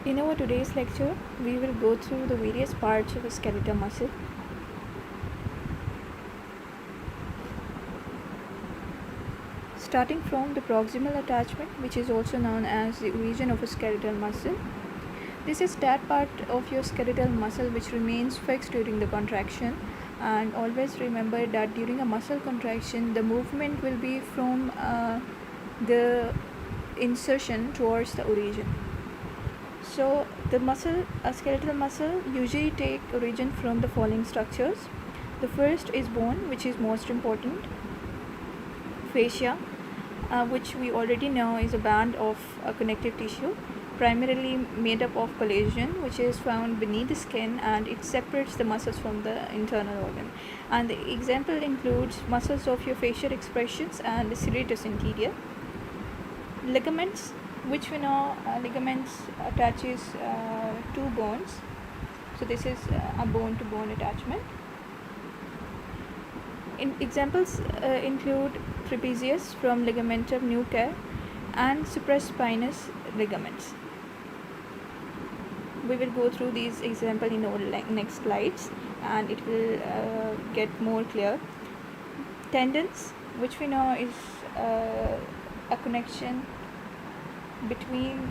In our today's lecture, we will go through the various parts of a skeletal muscle. Starting from the proximal attachment, which is also known as the origin of a skeletal muscle. This is that part of your skeletal muscle which remains fixed during the contraction, and always remember that during a muscle contraction, the movement will be from the insertion towards the origin. So the muscle, a skeletal muscle, usually take origin from the following structures. The first is bone, which is most important. Fascia, which we already know is a band of connective tissue, primarily made up of collagen, which is found beneath the skin, and it separates the muscles from the internal organ. And the example includes muscles of your facial expressions and the serratus anterior. Ligaments, which we know ligaments attaches two bones, so this is a bone to bone attachment. Examples include trapezius from ligamentum nuchae and supraspinous ligaments. We will go through these examples in our next slides, and it will get more clear. Tendons, which we know is a connection between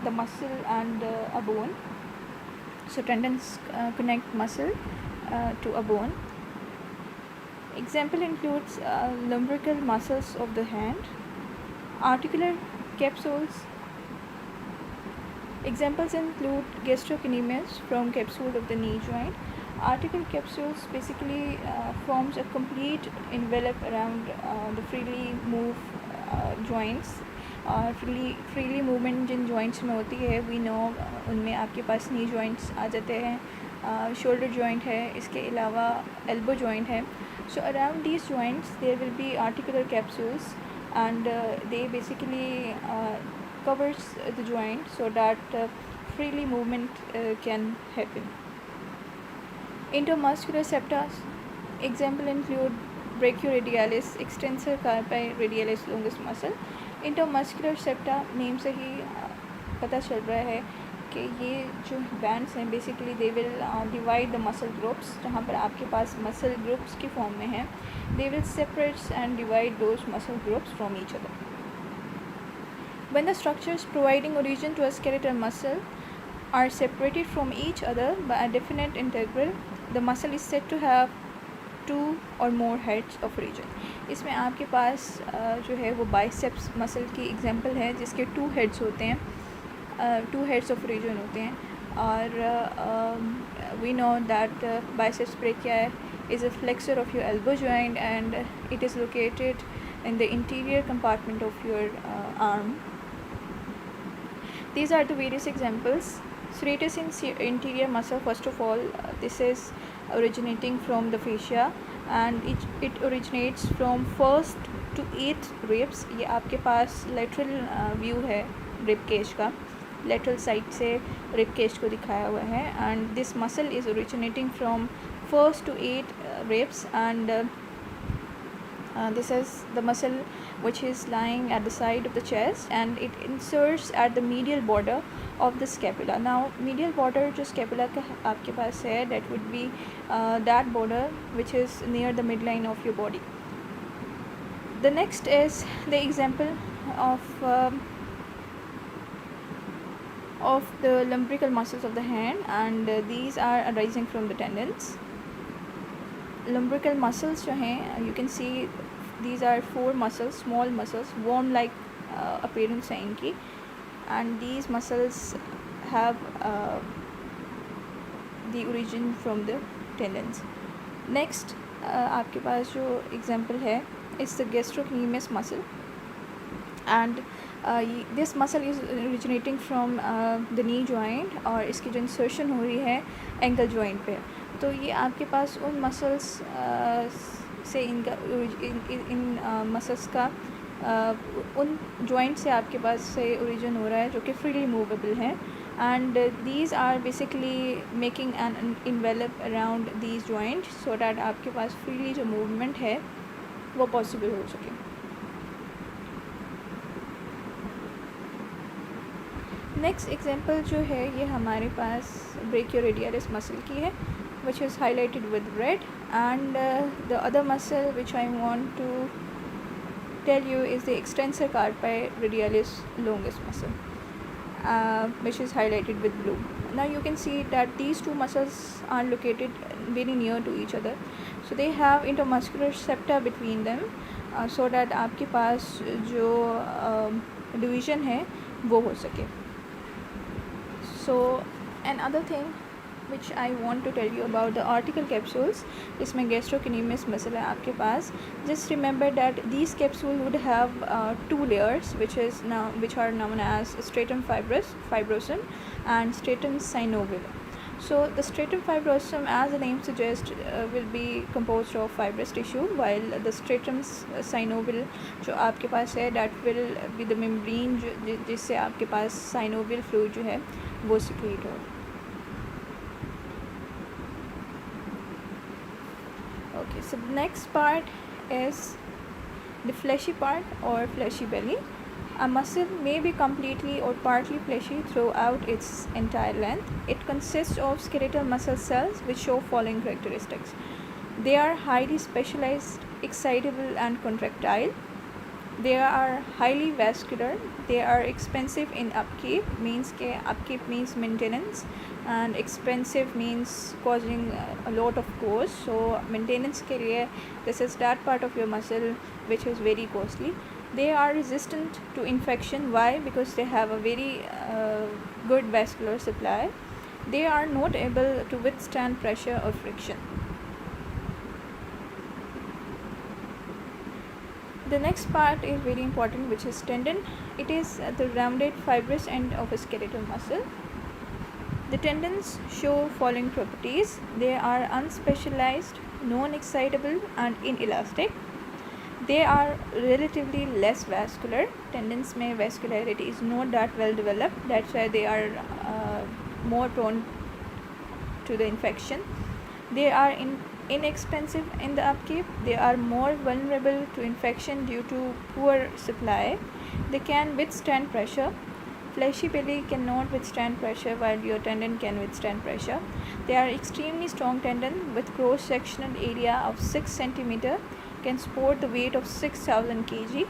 the muscle and a bone. So tendons connect muscle to a bone. Example includes lumbrical muscles of the hand, articular capsules. Examples include gastrocnemius from capsule of the knee joint. Articular capsules basically forms a complete envelope around the freely move joints. Freely movement जिन joints में होती है we know उनमें आपके पास नी joints आ जाते हैं, shoulder joint है, इसके अलावा एल्बो जॉइंट है. So around these joints there will be articular capsules, and they basically covers the joint so that freely movement can happen. Intermuscular septa, example include brachioradialis, extensor carpi radialis longus muscle. Intermuscular septa name से ही पता चल रहा है कि ये जो bands हैं basically they will divide the muscle groups. जहाँ पर आपके पास मसल ग्रुप्स की फॉर्म में है, they will separate and divide those muscle groups from each other. When the structures providing origin to a skeletal muscle are separated from each other by a definite integral, the muscle is said to have two और more heads of origin. इसमें आपके पास जो है वो biceps muscle की example है जिसके two heads होते हैं, टू हेड्स ऑफ origin होते हैं. और we know that biceps brachii is a flexor of your elbow joint, and it is located in the interior compartment of your arm. These are the various examples. Serratus anterior muscle, first of all, this is originating from the fascia, and it originates from first to 8th ribs. ये आपके पास lateral view है rib cage का, lateral side से rib cage को दिखाया हुआ है, and this muscle is originating from first to 8 ribs, and this is the muscle which is lying at the side of the chest, and it inserts at the medial border of the scapula. Now medial border जो scapula का आपके पास है, that would be that border which is near the midline of your body. The next is the example of the lumbrical muscles of the hand, and these are arising from the tendons. Lumbrical muscles जो हैं, you can see these are 4 muscles, small muscles, worm like appearance है इनकी, and these muscles have the origin from the tendons. Next आपके पास जो example है is the gastrocnemius muscle, and this muscle is originating from the knee joint, और इसकी जो insertion हो रही है ankle joint पे. तो ये आपके पास उन मसल्स से इनका इन मसल्स का उन जॉइंट से आपके पास से ओरिजिन हो रहा है जो कि फ्रीली मूवेबल है, and these are basically making an envelope around these joint so that आपके पास फ्रीली जो मूवमेंट है वो पॉसिबल हो सके. नेक्स्ट एग्जांपल जो है ये हमारे पास ब्रेकियोरेडियलिस मसल की है, which is highlighted with red, and the other muscle which I want to tell you is the extensor carpi radialis longus muscle, which is highlighted with blue. Now you can see that these two muscles are located very near to each other, so they have intermuscular septa between them, so that आपके पास जो division है वो हो सके. So another thing which I want to tell you about the article capsules, इसमें gastrocnemius muscle है आपके पास. Just remember that these capsules would have two layers, which are known as stratum fibrosum and stratum synovial. So the stratum fibrosum, as the name suggests, will be composed of fibrous tissue, while the stratum synovial जो आपके पास है that will be the membrane जिससे आपके पास synovial fluid जो है वो secrete हो. Okay, so the next part is the fleshy part or fleshy belly. A muscle may be completely or partly fleshy throughout its entire length. It consists of skeletal muscle cells which show following characteristics. They are highly specialized, excitable and contractile. They are highly vascular. They are expensive in upkeep, means के upkeep means maintenance, and expensive means causing a lot of cost. So maintenance के लिए this is that part of your muscle which is very costly. They are resistant to infection. Why? Because they have a very good vascular supply. They are not able to withstand pressure or friction. The next part is very important, which is tendon. It is the rounded fibrous end of a skeletal muscle. The tendons show following properties. They are unspecialized, non-excitable and inelastic. They are relatively less vascular. Tendons में vascularity is not that well developed. That's why they are more prone to the infection. They are inexpensive in the upkeep. They are more vulnerable to infection due to poor supply. They can withstand pressure. Fleshy belly cannot withstand pressure, while your tendon can withstand pressure. They are extremely strong tendon with cross-sectional area of 6 cm, can support the weight of 6,000 kg.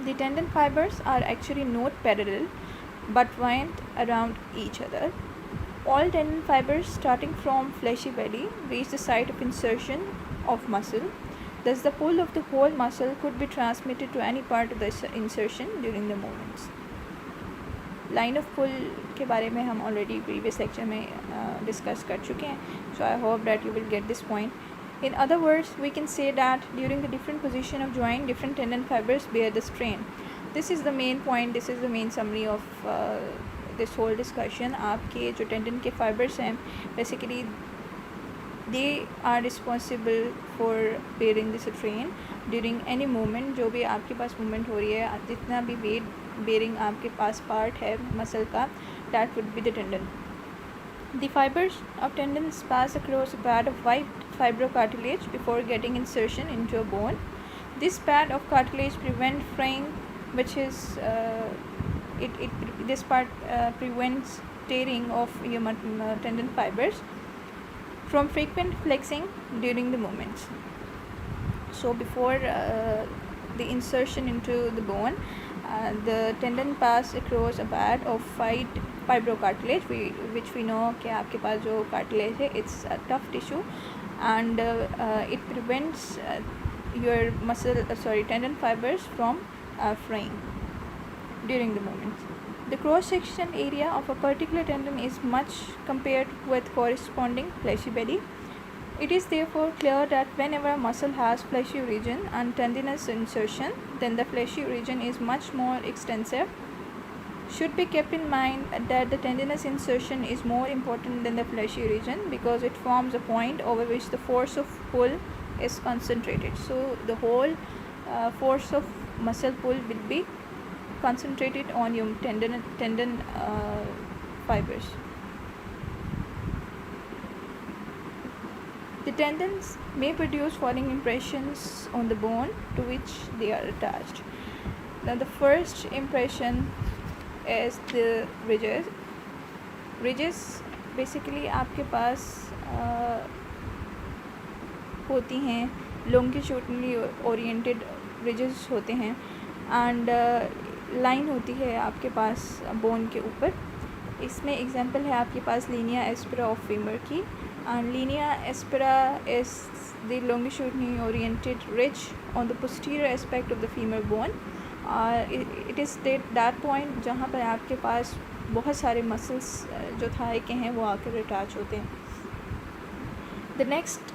The tendon fibers are actually not parallel but wind around each other. All tendon fibers starting from fleshy belly reach the site of insertion of muscle. Thus the pull of the whole muscle could be transmitted to any part of the insertion during the movements. Line of pull के बारे में हम already previous lecture में discuss कर चुके हैं. So I hope that you will get this point. In other words, we can say that during the different position of joint, different tendon fibers bear the strain. This is the main point. This is the main summary of this whole discussion. आपके जो tendon के fibers हैं, basically they are responsible for bearing this strain during any movement. जो भी आपके पास movement हो रही है, जितना भी weight bearing आपके पास part है muscle का, that would be the tendon. The fibers of tendons pass across a pad of white fibrocartilage before getting insertion into a bone. This pad of cartilage prevents fraying, which is this part prevents tearing of your tendon fibers from frequent flexing during the movements. So before the insertion into the bone, the tendon pass across a pad of white fibrocartilage, which we know कि आपके पास जो cartilage है, it's a tough tissue, and it prevents your tendon fibers from fraying during the movement. The cross-section area of a particular tendon is much compared with corresponding fleshy belly. It is therefore clear that whenever a muscle has fleshy region and tendinous insertion, then the fleshy region is much more extensive. Should be kept in mind that the tendinous insertion is more important than the fleshy region because it forms a point over which the force of pull is concentrated. So the whole force of muscle pull will be concentrated on your tendon fibers. The tendons may produce following impressions on the bone to which they are attached. Now the first impression as the ridges basically आपके पास होती हैं, longitudinally oriented ridges होते हैं, and line होती है आपके पास bone के ऊपर। इसमें एग्जांपल है आपके पास लीनिया एस्पेरा ऑफ फीमर की, and Linnaea aspera is the longitudinally oriented ridge on the posterior aspect of the femur bone. It is that point जहाँ पर आपके पास बहुत सारे मसल्स जो थाई के हैं वो आकर अटैच होते हैं. The next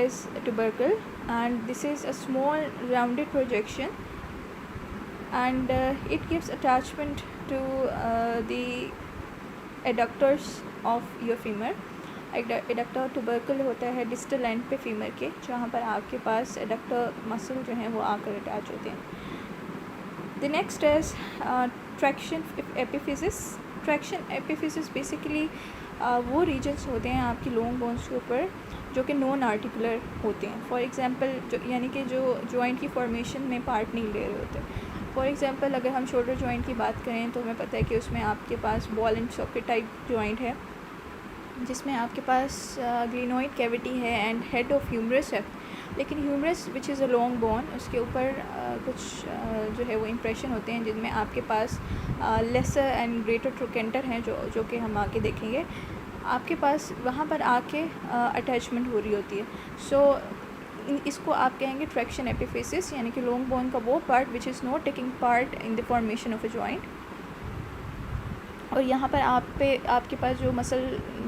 is tubercle, and this is a small rounded projection, and it gives attachment to the adductors of your femur. Adductor tubercle होता है डिस्टल एंड पे फीमर के, जहाँ पर आपके पास एडक्टर मसल जो हैं वो आकर अटैच होते हैं. The next is traction epiphysis. Traction epiphysis basically वो रीजन्स होते हैं आपकी लॉन्ग बोन्स के ऊपर जो कि नॉन आर्टिकुलर होते हैं. फॉर एग्जांपल यानी कि जो जॉइंट की फॉर्मेशन में पार्ट नहीं ले रहे होते. फॉर एग्जांपल अगर हम शोल्डर जॉइंट की बात करें तो हमें पता है कि उसमें आपके पास ball and socket type joint है, जिसमें आपके पास ग्लिनोइड कैविटी है एंड हेड ऑफ ह्यूमरस है. लेकिन humerus which is a long bone, उसके ऊपर कुछ जो है वो इम्प्रेशन होते हैं जिनमें आपके पास लेसर एंड ग्रेटर ट्रोकेंटर हैं जो कि हम आके देखेंगे. आपके पास वहाँ पर आके अटैचमेंट हो रही होती है. सो इसको आप कहेंगे ट्रैक्शन एपिफिसिस, यानी कि लॉन्ग बोन का वो part which is not taking part in the formation of a joint. और यहाँ पर आपके पास जो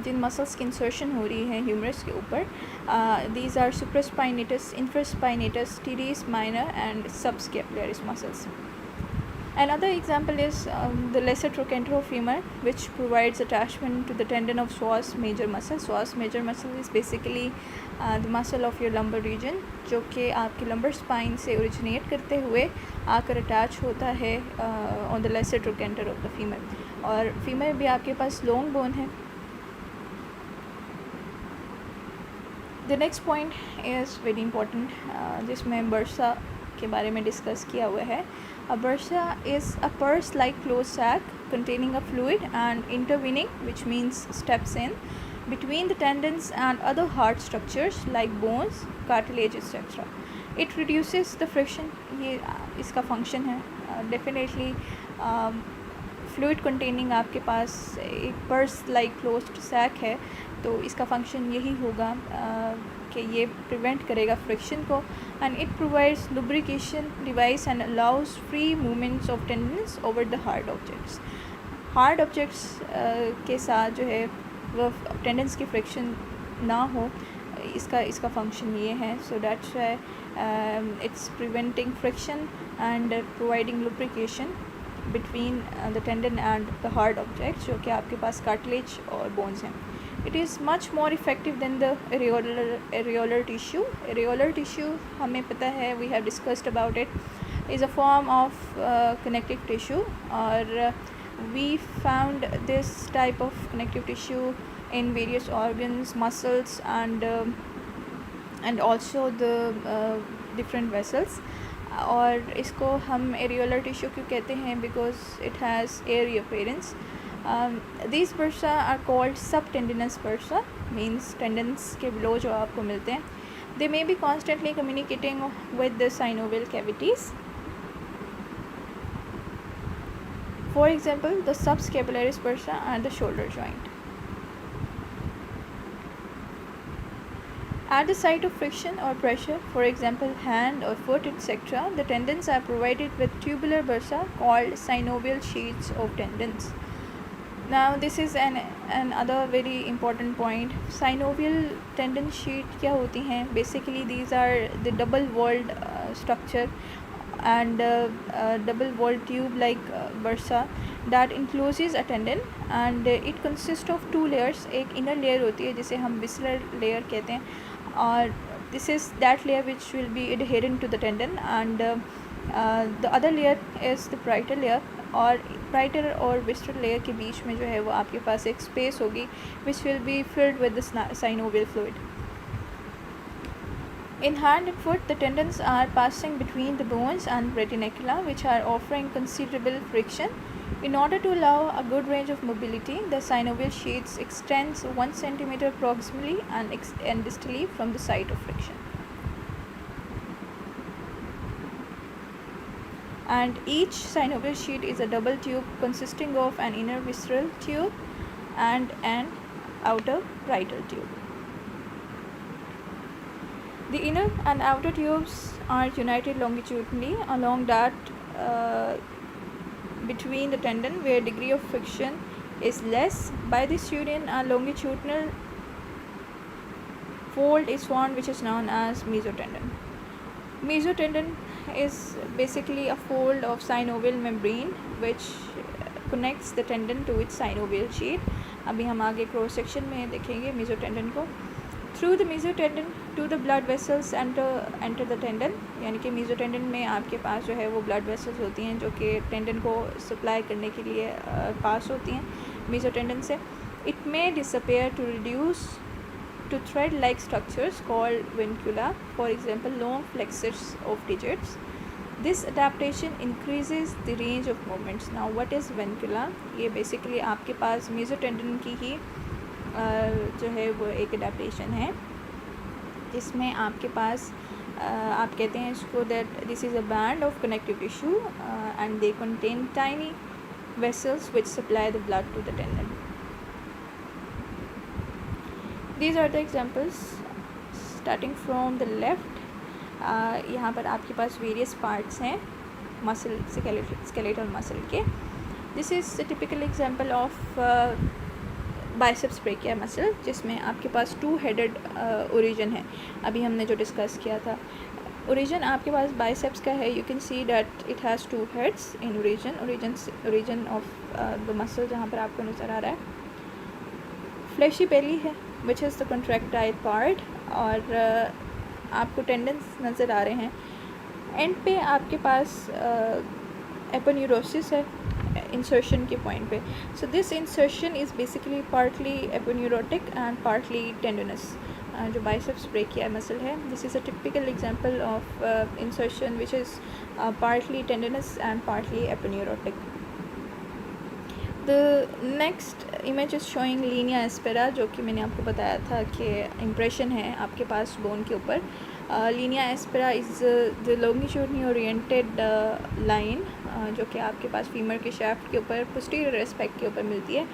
जिन मसल्स की इंसर्शन हो रही है ह्यूमरस के ऊपर, these are supraspinatus, infraspinatus, teres minor and subscapularis muscles. Another example is the lesser trochanter of femur, which provides attachment to the tendon of psoas major muscle. Psoas major muscle is basically the muscle of your lumbar region, जो कि आपके lumbar spine से originate करते हुए आकर attach होता है on the lesser trochanter of the femur. और femur भी आपके पास long bone है. The next point is very important, जिसमें bursa के बारे में डिस्कस किया हुआ है. A bursa is a purse-like closed sac containing a fluid and intervening, which means steps in, between the tendons and other hard structures like bones, cartilage, etc. It reduces the friction. ये इसका function है. Definitely fluid containing आपके पास एक purse like closed sac है, तो इसका function यही होगा कि ये प्रिवेंट करेगा फ्रिक्शन को, and it provides lubrication device and allows free movements of tendons over the hard objects. Hard objects के साथ जो है वो टेंडन्स की फ्रिक्शन ना हो, इसका फंक्शन ये है. So that's why it's preventing friction and providing lubrication between the tendon and the hard objects जो कि आपके पास cartilage और bones हैं. It is much more effective than the areolar tissue. Areolar tissue हमें पता है, we have discussed about it, is a form of connective tissue, और we found this type of connective tissue in various organs, muscles and also the different vessels. और इसको हम areolar tissue क्यों कहते हैं? Because it has airy appearance. These bursa are called subtendinous bursa, means tendons के below जो आपको मिलते हैं. They may be constantly communicating with the synovial cavities. For example the subscapularis bursa and the shoulder joint. At the site of friction or pressure, for example hand or foot etc., the tendons are provided with tubular bursa called synovial sheets of tendons. Now this is another very important point. Synovial tendon sheet क्या होती हैं? Basically these are the double walled structure and double walled tube like bursa that encloses a tendon, and it consists of two layers. एक inner layer होती है जिसे हम visceral layer कहते हैं, और this is that layer which will be adherent to the tendon, and the other layer is the parietal layer. और parietal और visceral layer के बीच में जो है वो आपके पास एक space होगी which will be filled with the synovial fluid. In hand and foot, the tendons are passing between the bones and retinacula, which are offering considerable friction. In order to allow a good range of mobility, the synovial sheath extends 1 centimeter proximally and distally from the site of friction. And each synovial sheath is a double tube consisting of an inner visceral tube and an outer parietal tube. The inner and outer tubes are united longitudinally along that between the tendon where degree of friction is less. By this union, a longitudinal fold is formed which is known as mesotendon. Mesotendon is basically a fold of synovial membrane which connects the tendon to its synovial sheath. अभी हम आगे cross section में देखेंगे mesotendon को. Through the mesotendon to the blood vessels enter the tendon, यानी कि मेसोटेंडन में आपके पास जो है वो ब्लड वेसल्स होती हैं जो कि टेंडन को सप्लाई करने के लिए पास होती हैं मेसोटेंडन से. It may disappear to reduce to thread-like structures called vincula, for example long flexures of digits. This adaptation increases the range of movements. Now what is vincula? ये basically आपके पास mesotendon की ही जो है वो एक adaptation है जिसमें आपके पास आप कहते हैं इसको that this is a band of connective tissue and they contain tiny vessels which supply the blood to the tendon. These are the examples starting from the left. यहाँ पर आपके पास various parts हैं muscle skeletal muscle के. This is a typical example of biceps brachii muscle जिसमें आपके पास two headed origin है. अभी हमने जो डिस्कस किया था origin आपके पास biceps का है. You can see that it has two heads in origin of the muscle जहाँ पर आपको नज़र आ रहा है. Fleshy belly है which is the contractile part और आपको टेंडन्स नज़र आ रहे हैं. एंड पे आपके पास एपोन्यूरोसिस है इंसर्शन के पॉइंट पे. So this insertion is basically partly aponeurotic and partly tendinous. जो बाइसेप्स ब्रेकिया मसल है, this is a typical example of insertion which is partly tendinous and partly aponeurotic. The next image is showing linea aspera जो कि मैंने आपको बताया था कि impression है आपके पास bone के ऊपर. Linea aspera is the longitudinally oriented line जो कि आपके पास femur के shaft के ऊपर posterior aspect के ऊपर मिलती है.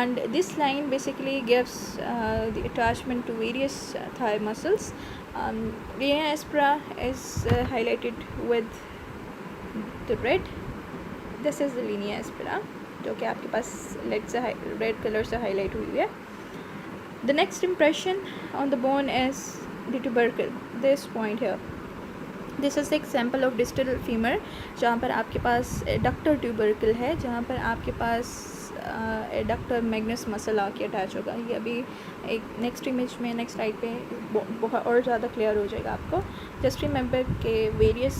And this line basically gives the attachment to various thigh muscles. Linea aspera is highlighted with the red. This is the linea aspera जो कि आपके पास रेड कलर से हाईलाइट हुई है. The next impression on the bone is the tubercle, this point है. This is the example of distal femur जहाँ पर आपके पास एडक्टर ट्यूबरकल है, जहाँ पर आपके पास एडक्टर मैग्नस मसल आके अटैच होगा. ये अभी एक नेक्स्ट इमेज में नेक्स्ट स्लाइड पे बहुत और ज़्यादा क्लियर हो जाएगा आपको. जस्ट रिमेंबर के वेरियस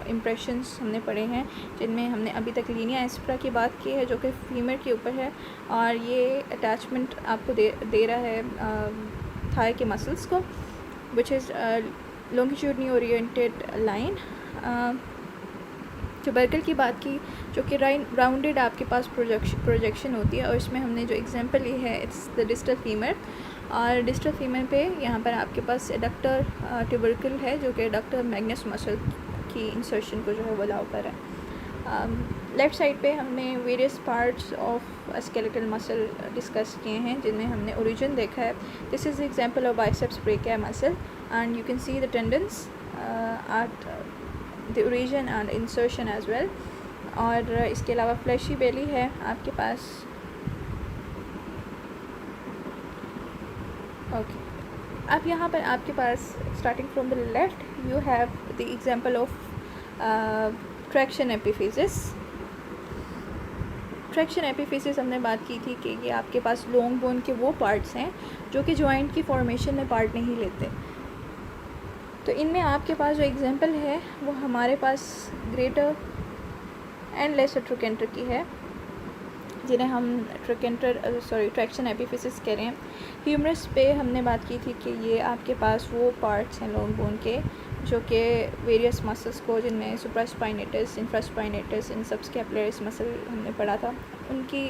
इम्प्रेशंस हमने पढ़े हैं जिनमें हमने अभी तक लीनिया एस्प्रा की बात की है जो कि फीमर के ऊपर है और ये अटैचमेंट आपको दे रहा है थाई के मसल्स को which is longitudinally oriented line. Tubercle की बात की जो कि राउंडेड आपके पास प्रोजेक्शन होती है और इसमें हमने जो एग्जांपल ली है इट्स द डिस्टल फीमर. और डिस्टल फीमर पे यहाँ पर आपके पास एडक्टर ट्यूबरकल है जो कि एडक्टर मैग्नस मसल की इंसर्शन को जो है वो अलाउ कर रहा है. लेफ़्ट साइड पे हमने various parts of skeletal muscle discuss किए हैं जिनमें हमने ओरिजिन देखा है. This is example of biceps brachii muscle and you can see the tendons at the origin and insertion as well. और इसके अलावा फ्लैशी बेली है आपके पास. ओके अब यहाँ पर आपके पास starting from the left you have the example of traction epiphysis. Traction epiphysis हमने बात की थी कि ये आपके पास लॉन्ग बोन के वो पार्ट्स हैं जो कि जॉइंट की फॉर्मेशन में पार्ट नहीं लेते. तो इनमें आपके पास जो एग्जांपल है वो हमारे पास ग्रेटर एंड लेसर ट्रोकेंटर की है जिन्हें हम ट्रैक्शन एपिफिसिस कह रहे हैं. ह्यूमरस पे हमने बात की थी कि ये आपके पास वो पार्ट्स हैं लॉन्ग बोन के जो कि वेरियस मसल्स को, जिनमें सुप्रास्पाइनेटस, इंफ्रास्पाइनेटस, इन सबस्कैपुलरिस मसल हमने पढ़ा था, उनकी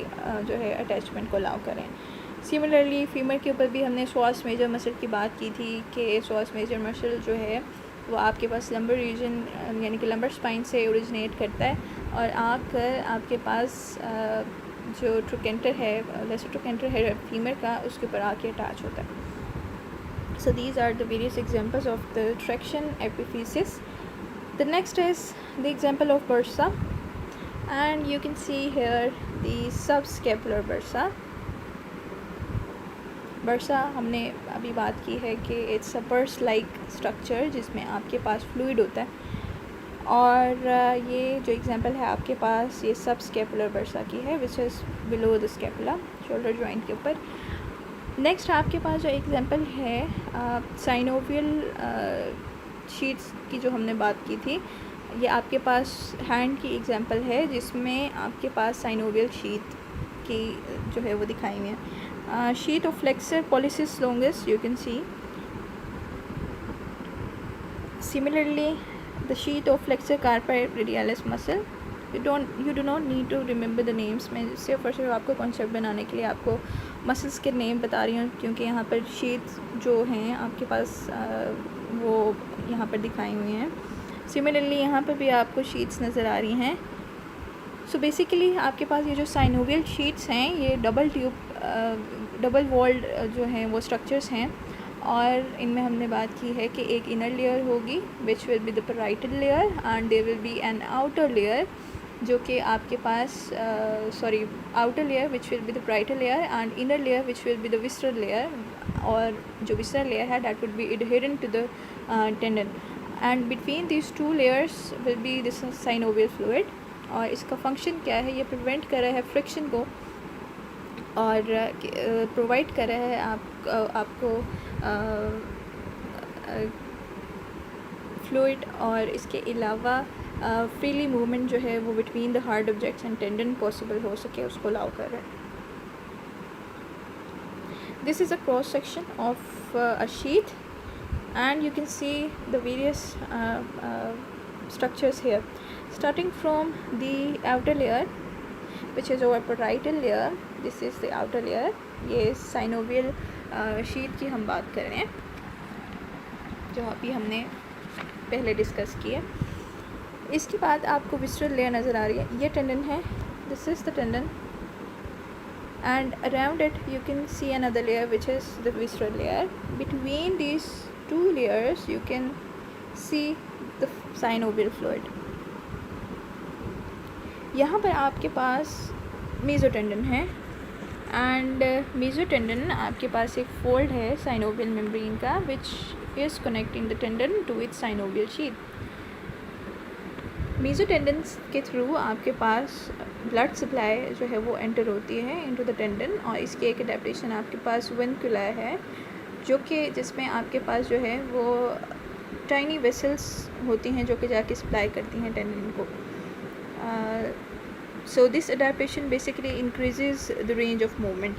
जो है अटैचमेंट को अलाउ करें। सिमिलरली फीमर के ऊपर भी हमने श्वास मेजर मसल की बात की थी कि श्वास मेजर मसल जो है वो आपके पास लंबर रीजन यानी कि लंबर स्पाइन से ओरिजिनेट करता है और आकर आपके पास जो ट्रोकेंटर है, लेसर ट्रोकेंटर है फीमर का, उसके ऊपर आके अटैच होता है। So these are the various examples of the traction epiphysis. The next is the example of bursa, and you can see here the subscapular bursa. Bursa हमने अभी बात की है कि it's a purse like structure जिसमें आपके पास fluid होता है, और ये जो एग्जांपल है आपके पास ये सब स्कैपुलर बर्सा की है which is below the scapula, shoulder joint के ऊपर। नेक्स्ट आपके पास जो एग्जांपल है साइनोवियल शीट्स की जो हमने बात की थी, ये आपके पास हैंड की एग्जांपल है जिसमें आपके पास साइनोवियल शीट की जो है वो दिखाई हुई है। Sheet of flexor pollicis longus you can see. Similarly, the sheet of flexor carpi radialis muscle. You do not need to remember the names. मैं सिर्फ और सिर्फ आपको कॉन्सेप्ट बनाने के लिए आपको मसल्स के नेम बता रही हूँ, क्योंकि यहाँ पर शीट्स जो हैं आपके पास वो यहाँ पर दिखाई हुई हैं। सिमिलरली यहाँ पर भी आपको शीट्स नज़र आ रही हैं। सो बेसिकली आपके पास ये जो साइनोवियल शीट्स हैं ये डबल वॉल्ड जो हैं वो स्ट्रक्चर्स हैं, और इनमें हमने बात की है कि एक इनर लेयर होगी which will be the parietal layer and there will be an outer layer जो कि आपके पास outer layer which will be the parietal layer and inner layer which will be the visceral layer, और जो visceral layer है that will be adherent to the tendon, and between these two layers will be this synovial fluid. और इसका function क्या है, ये prevent कर रहा है फ्रिक्शन को और प्रोवाइड कर रहा है आपको फ्लूइड, और इसके अलावा फ्रीली मूवमेंट जो है वो between the hard objects and tendon possible हो सके उसको अलाउ कर रहा है। This is a cross section of a sheet and you can see the various structures here, starting from the outer layer which is our parietal layer. This is the outer layer. ये synovial sheet की हम बात कर रहे हैं जो अभी हमने पहले डिस्कस की है। इसके बाद आपको visceral layer नज़र आ रही है, ये टेंडन है, this is the tendon, and around it you can see another layer which is the visceral layer. Between these two layers you can see the synovial fluid. यहाँ पर आपके पास मेसोटेंडन है, एंड मेसोटेंडन आपके पास एक फोल्ड है साइनोवियल मेम्ब्रेन का which is connecting the tendon to its synovial sheath. Mesotendons के through आपके पास ब्लड सप्लाई जो है वो एंटर होती है इनटू द टेंडन, और इसकी एक एडेप्टेशन आपके पास वेंकुला है जो कि जिसमें आपके पास जो है वो टाइनी वेसल्स होती हैं जो कि जाके सप्लाई करती हैं टेंडन को। So this adaptation basically increases the range of movement.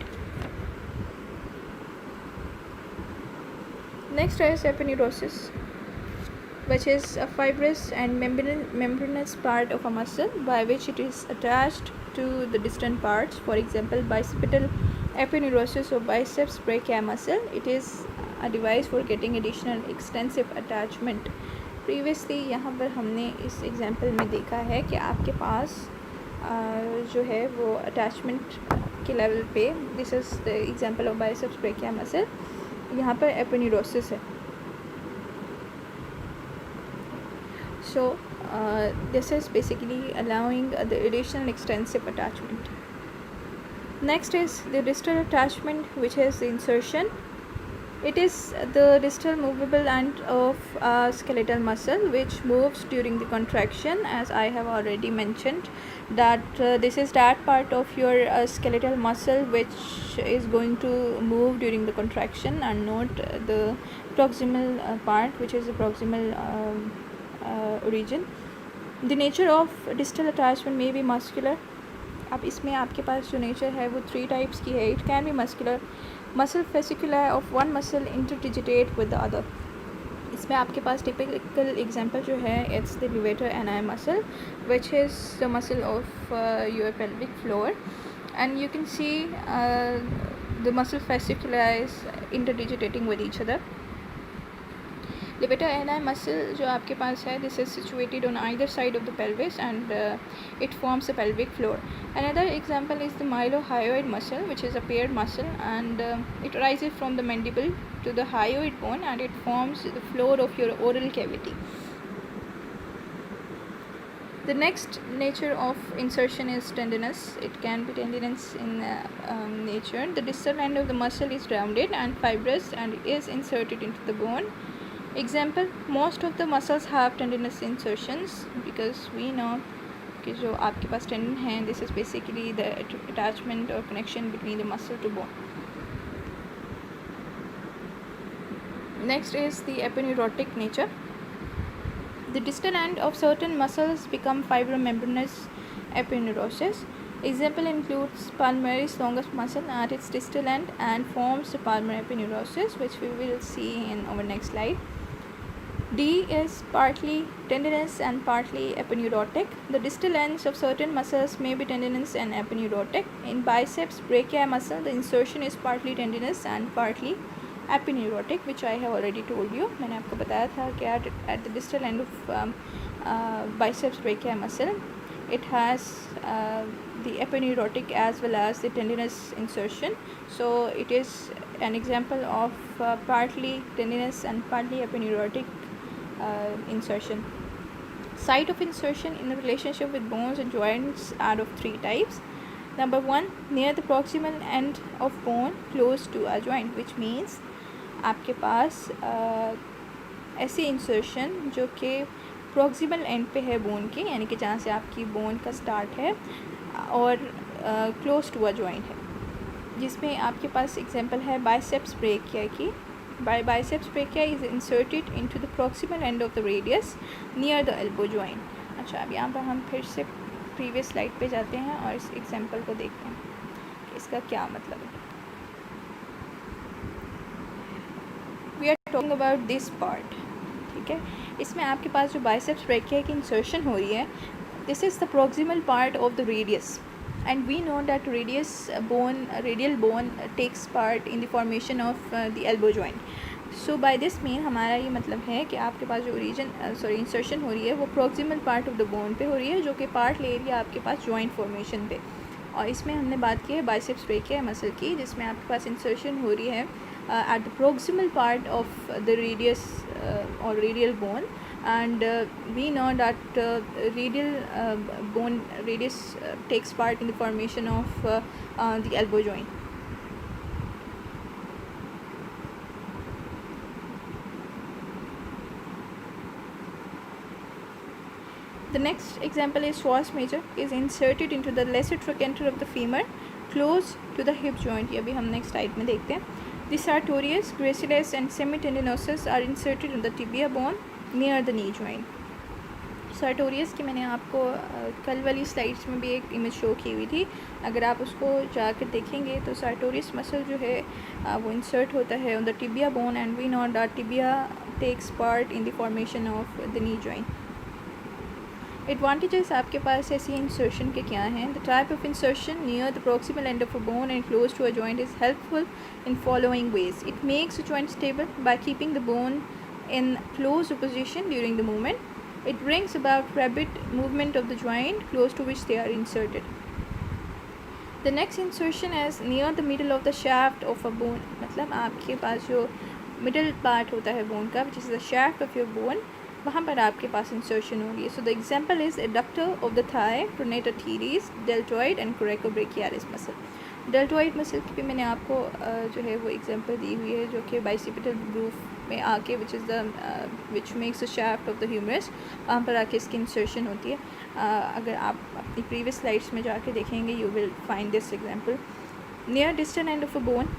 Next is epineuritis, which is a fibrous and membranous part of a muscle by which it is attached to the distant parts. For example, bicipital epineuritis or biceps brachii muscle. It is a device for getting additional extensive attachment. Previously यहाँ पर हमने इस example में देखा है कि आपके पास जो है वो अटैचमेंट के लेवल पे, this is the example of biceps brachii muscle, यहाँ पर एपिन्यूरोसिस है। So this is basically allowing the additional extensive attachment. Next is the distal attachment, which is the insertion. It is the distal movable end of a skeletal muscle which moves during the contraction, as I have already mentioned that this is that part of your skeletal muscle which is going to move during the contraction and not the proximal part, which is the proximal region. The nature of distal attachment may be muscular. अब इसमें आपके पास जो nature है वो 3 types की है. It can be muscular. Muscle fasciculi of one muscle interdigitate with the other. इसमें आपके पास टिपिकल एग्जांपल जो है it's the levator ani muscle which is the muscle of your pelvic floor and you can see the muscle fasciculi interdigitating with each other. Levator ani muscle जो आपके पास है this is situated on either side of the pelvis and it forms the pelvic floor. Another example is the mylohyoid muscle which is a paired muscle and it rises from the mandible to the hyoid bone and it forms the floor of your oral cavity. The next nature of insertion is tendinous. It can be tendinous in nature. The distal end of the muscle is rounded and fibrous and is inserted into the bone. Example, most of the muscles have tendinous insertions because we know कि जो आपके पास tendon है this is basically the attachment or connection between the muscle to bone. Next is the epineurotic nature. The distal end of certain muscles become fibromembranous epineurosis. Example includes palmaris longus muscle at its distal end and forms the palmar epineurosis which we will see in our next slide. D is partly tendinous and partly epineurotic. The distal ends of certain muscles may be tendinous and epineurotic. In biceps brachii muscle, the insertion is partly tendinous and partly epineurotic, which I have already told you. मैंने आपको बताया था कि at the distal end of biceps brachii muscle, it has the epineurotic as well as the tendinous insertion. So it is an example of partly tendinous and partly epineurotic insertion. Site of insertion in the relationship with bones and joints are of three types. Number one, near the proximal end of bone close to a joint, which means आपके पास ऐसी insertion जो कि proximal and पे है bone के, यानी कि जहाँ से आपकी बोन का स्टार्ट है और क्लोज टू अ जॉइंट है, जिसमें आपके पास एग्जांपल है बाइसेप्स ब्रेकिया की. Biceps brachii is inserted into the proximal end of the radius near the elbow joint. अच्छा, अब यहाँ पर हम फिर से प्रीवियस स्लाइड पे जाते हैं और इस एग्जांपल को देखते हैं कि इसका क्या मतलब है. We are talking about this part. ठीक है, इसमें आपके पास जो biceps brachii की इंसर्शन हो रही है, this is the proximal part of the radius. And we know that radial bone takes part in the formation of the elbow joint. So by this mean हमारा ये मतलब है कि आपके पास जो इंसर्शन हो रही है वो proximal part of the bone पे हो रही है, जो कि पार्ट ले रही है आपके पास joint formation पे. और इसमें हमने बात की है biceps brachii मसल की, जिसमें आपके पास इंसर्शन हो रही है at the proximal part of the radius or radial bone. And we know that radius takes part in the formation of the elbow joint. The next example is psoas major is inserted into the lesser trochanter of the femur close to the hip joint. ये भी हम next slide में देखते हैं. The sartorius, gracilis and semitendinosus are inserted in the tibia bone near the knee joint. sartorius की मैंने आपको कल वाली स्लाइड्स में भी एक इमेज शो की हुई थी, अगर आप उसको जाकर देखेंगे तो sartorius मसल जो है वो इंसर्ट होता है on the tibia bone and we know that tibia takes part in the formation of the knee joint. Advantages आपके पास ऐसी इंसर्शन के क्या हैं? The type of insertion near the proximal end of a bone and close to a joint is helpful in following ways. It makes the joint stable by keeping the bone in close position during the movement. It brings about rapid movement of the joint close to which they are inserted. The next insertion is near the middle of the shaft of a bone. मतलब आपके पास जो middle part होता है bone का, which is the shaft of your bone, वहाँ पर आपके पास insertion होगी. So the example is adductor of the thigh, pronator teres, deltoid and coracobrachialis muscle. deltoid muscle की भी मैंने आपको जो है वो एग्जांपल दी हुई है, जो कि बाइसिपिटल ग्रूव में आके which makes the shaft of the humerus, वहाँ पर आके इसकी इंसर्शन होती है. अगर आप अपनी प्रीवियस स्लाइड्स में जाके देखेंगे you will find this example. Near distal end of a bone,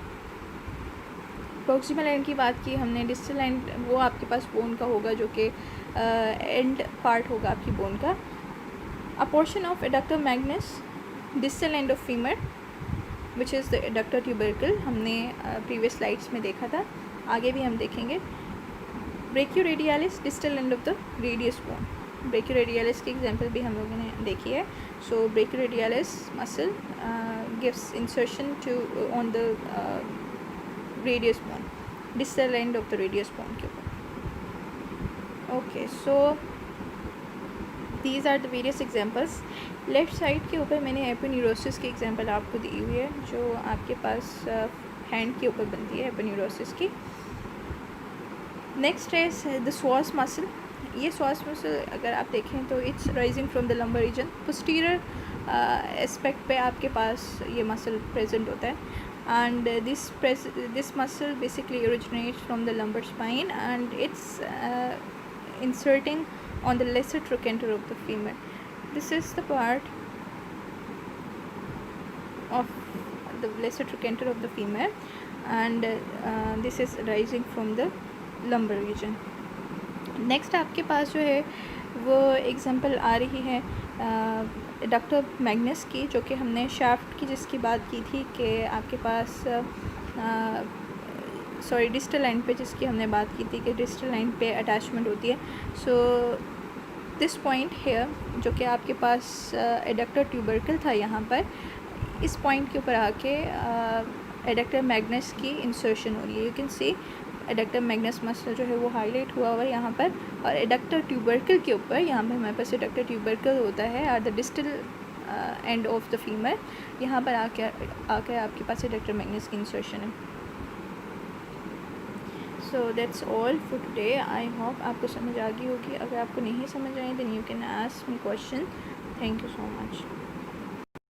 proximal and की बात की हमने. डिस्टल एंड वो आपके पास बोन का होगा जो कि एंड पार्ट होगा आपकी बोन का. A portion of adductor magnus, distal end of femur which is the adductor tubercle, हमने प्रीवियस स्लाइड्स में देखा था, आगे भी हम देखेंगे. Brachioradialis distal end of the radius bone. Brachioradialis की एग्जांपल भी हम लोगों ने देखी है. So brachioradialis muscle gives insertion to on the radius bone, distal end of the radius bone के ऊपर. Okay, so these are the various examples. Left side के ऊपर मैंने एपोन्यूरोसिस की एग्जांपल आपको दी हुई है, जो आपके पास हैंड के ऊपर बनती है एपोन्यूरोसिस की. नेक्स्ट है द स्वास मसल. ये स्वास मसल अगर आप देखें तो it's rising from the lumbar region. Posterior aspect पे आपके पास ये मसल प्रेजेंट होता है. And this muscle basically originates from the lumbar spine and it's inserting on the lesser trochanter of the femur. This is the part of the lesser trochanter of the femur and this is rising from the lumbar region. Next आपके पास जो है वो example आ रही है doctor Magnus की, जो कि हमने शाफ्ट की जिसकी बात की थी कि आपके पास डिस्टल एंड पे जिसकी हमने बात की थी कि डिस्टल एंड पे अटैचमेंट होती है. सो दिस पॉइंट हेयर जो कि आपके पास एडक्टर ट्यूबरकल था, यहाँ पर इस पॉइंट के ऊपर आके एडक्टर मैग्नस की इंसर्शन हो रही है. You can C adductor Magnus muscle जो है वो हाईलाइट हुआ है यहाँ पर, और एडक्टर ट्यूबरकल के ऊपर यहाँ पर हमारे पास एडक्टर ट्यूबरकल होता है at the distal end of the femur. यहाँ पर आके आपके पास एडक्टर मैग्नस की इंसर्शन है. So that's all for today. I hope आपको समझ आ गई होगी. अगर आपको नहीं समझ आई then you can ask me question. Thank you so much.